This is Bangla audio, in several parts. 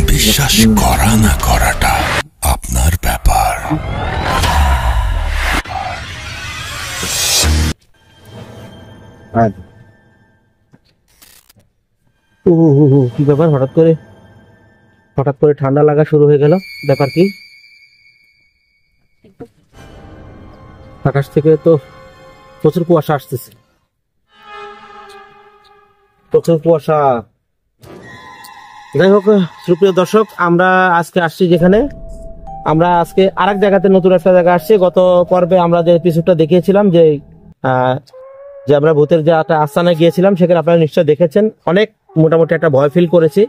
বিশ্বাস করা না করাটা আপনার ব্যাপার। কি ব্যাপার, হঠাৎ করে ঠান্ডা লাগা শুরু হয়ে গেল, ব্যাপার কি? আকাশ থেকে তো প্রচুর কুয়াশা আসতেছে, প্রচুর কুয়াশা। যাই হোক সুপ্রিয় দর্শক, আমরা আজকে আসছি যেখানে, আমরা আজকে আরেক জায়গাতে, নতুন একটা জায়গা আসছি। গত পর্বে আমরা যে এপিসোডটা দেখিয়েছিলাম যে আমরা ভূতের যে একটা আস্তানায় গিয়েছিলাম, সেখানে আপনারা নিশ্চয় দেখেছেন, অনেক মোটামুটি একটা ভয় ফিল করেছি।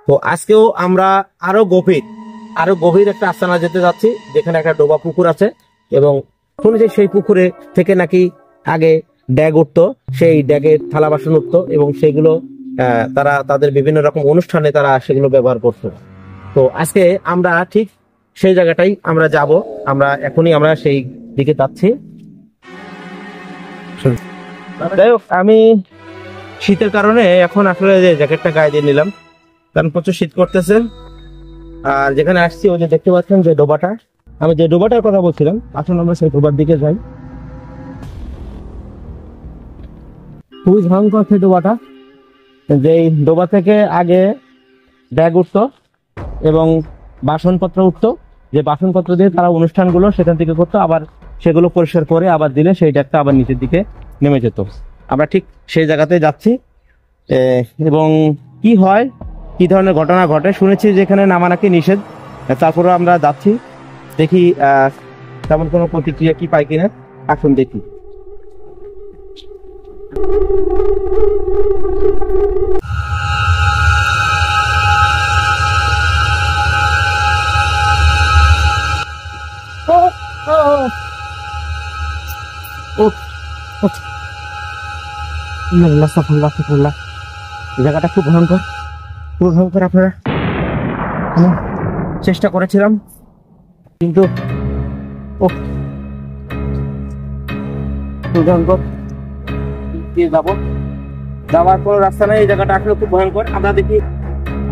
তো আজকেও আমরা আরো গভীর একটা আস্তানা যেতে যাচ্ছি, যেখানে একটা ডোবা পুকুর আছে, এবং শুনেছি সেই পুকুরে থেকে নাকি আগে ড্যাগ উঠতো, সেই ড্যাগের থালা বাসন উঠতো, এবং সেগুলো তারা তাদের বিভিন্ন রকম অনুষ্ঠানে তারা সেগুলো ব্যবহার করতো। তো আজকে আমরা ঠিক সেই জায়গাটাই আমরা যাব, আমরা এখনই আমরা সেই দিকে যাচ্ছি। যাই হোক, আমি শীতের কারণে এখন আসলে যে জ্যাকেটটা গায়ে দিয়ে নিলাম, কারণ প্রচুর শীত করতেছে। আর যেখানে আসছি ওই যে দেখতে পাচ্ছেন যে ডোবাটা, আমি যে ডোবাটার কথা বলছিলাম, আসলে আমরা সেই ডোবার দিকে যাই। খুবই ভয়ঙ্কর সেই ডোবাটা, যে ডোবা থেকে আগে ব্যাগ উঠতো এবং বাসনপত্র উঠতো, যে বাসনপত্র দিয়ে তারা অনুষ্ঠানগুলো সেখান থেকে করতো, আবার সেগুলো পরিষ্কার করে আবার দিলে সেই ড্যাগটা আবার নিচের দিকে নেমে যেত। আমরা ঠিক সেই জায়গাতে যাচ্ছি, এবং কি হয়, কি ধরনের ঘটনা ঘটে শুনেছি যেখানে নামা নাকি নিষেধ। তারপরে আমরা যাচ্ছি, দেখি তেমন কোনো প্রতিক্রিয়া কি পাই কিনা, এখন দেখি। জায়গাটা খুব ভয়ঙ্কর, আপনারা চেষ্টা করেছিলাম, কিন্তু যাওয়ার কোনো রাস্তা নেই। এই জায়গাটা আসলে খুব ভয়ঙ্কর। আমরা দেখি,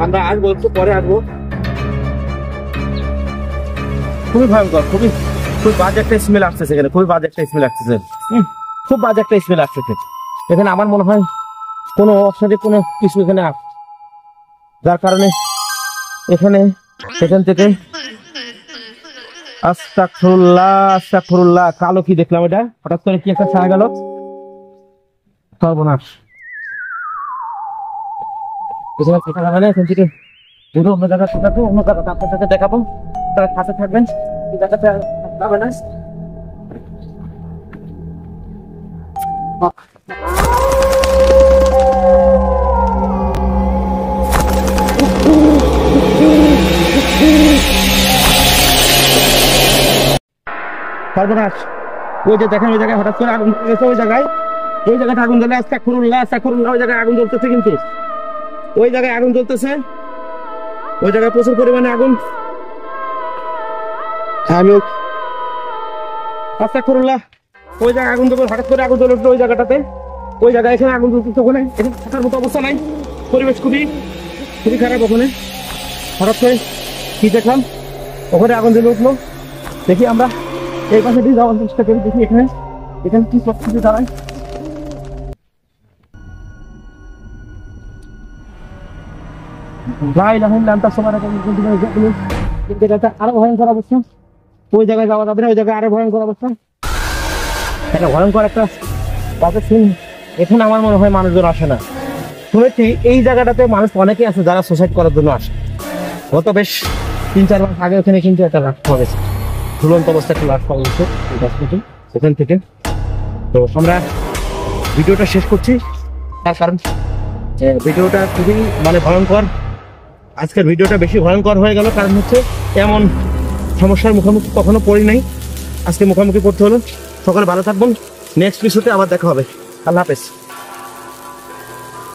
আমরা আসবো, একটু পরে আসবো। খুবই ভয়ঙ্কর, খুবই বাজে একটা স্মেল আসতেছে এখানে, খুবই বাজে একটা স্মেল আসতেছে, খুব বাজে একটা স্মেল আসতেছে এখানে। আমার মনে হয় কোনো অপশনে কোনো কিছু এখানে, যার কারণে এখান থেকে আস্তাগফিরুল্লাহ, কালো কি দেখলাম, এটা হঠাৎ করে কি একটা ছায়া গেল, সর্বনাশ। এখান থেকে অন্য জায়গাতে আপনার সাথে দেখাবো, তারা সাথে থাকবেন, এই জায়গাতে যাবে না। সর্বনাশ, ওই যে দেখেন, ওই জায়গায় হঠাৎ করে আগুন জ্বলেছে, ওই জায়গাটা আগুন জ্বলে, আস্তাগফিরুল্লাহ, ওই জায়গায় আগুন জ্বলতেছে, কিন্তু ওই জায়গায় আগুন জ্বলতেছে, ওই জায়গায় প্রচুর পরিমাণে আগুন। আমি আস্তাগফিরুল্লাহ, ওই জায়গায় আগুন জ্বলে, হঠাৎ করে আগুন জ্বলে উঠলো ওই জায়গাটাতে, ওই জায়গায় এখানে আগুন জ্বলতেছে, ওখানে এখানে থাকার মতো অবস্থা নাই, পরিবেশ খুবই খারাপ। ওখানে হঠাৎ করে কি দেখলাম, ওখানে আগুন জ্বলে উঠলো। দেখি আমরা এই পাশে দিয়ে যাওয়ার চেষ্টা করি, দেখি এখানে কি পরিস্থিতি দাঁড়ায়। আরো ভয়ঙ্কর অবস্থা, ওই জায়গায় যাওয়া যাবে না, ওই জায়গায় আরো ভয়ঙ্কর অবস্থা, একটা ভয়ঙ্কর একটা সিন। এখানে আমার মনে হয় মানুষজন আসে না। শুনেছি এই জায়গাটাতে মানুষ অনেকেই আছে যারা সুসাইড করার জন্য আসে। গত বেশ 3-4 মাস আগে ওখানে কিন্তু একটা লাশ পাওয়া গেছে, ঝুলন্ত অবস্থায় একটা লাশ পাওয়া গেছে ওখান থেকে। তো আমরা ভিডিওটা শেষ করছি, তার কারণ ভিডিওটা খুবই ভয়ঙ্কর। আজকের ভিডিওটা বেশি ভয়ঙ্কর হয়ে গেল, কারণ হচ্ছে এমন সমস্যার মুখোমুখি কখনো পড়ি নাই, আজকে মুখোমুখি পড়তে হলো। সকলে ভালো থাকবেন, নেক্সট এপিসোডে আবার দেখা হবে। আল্লাহ হাফেজ।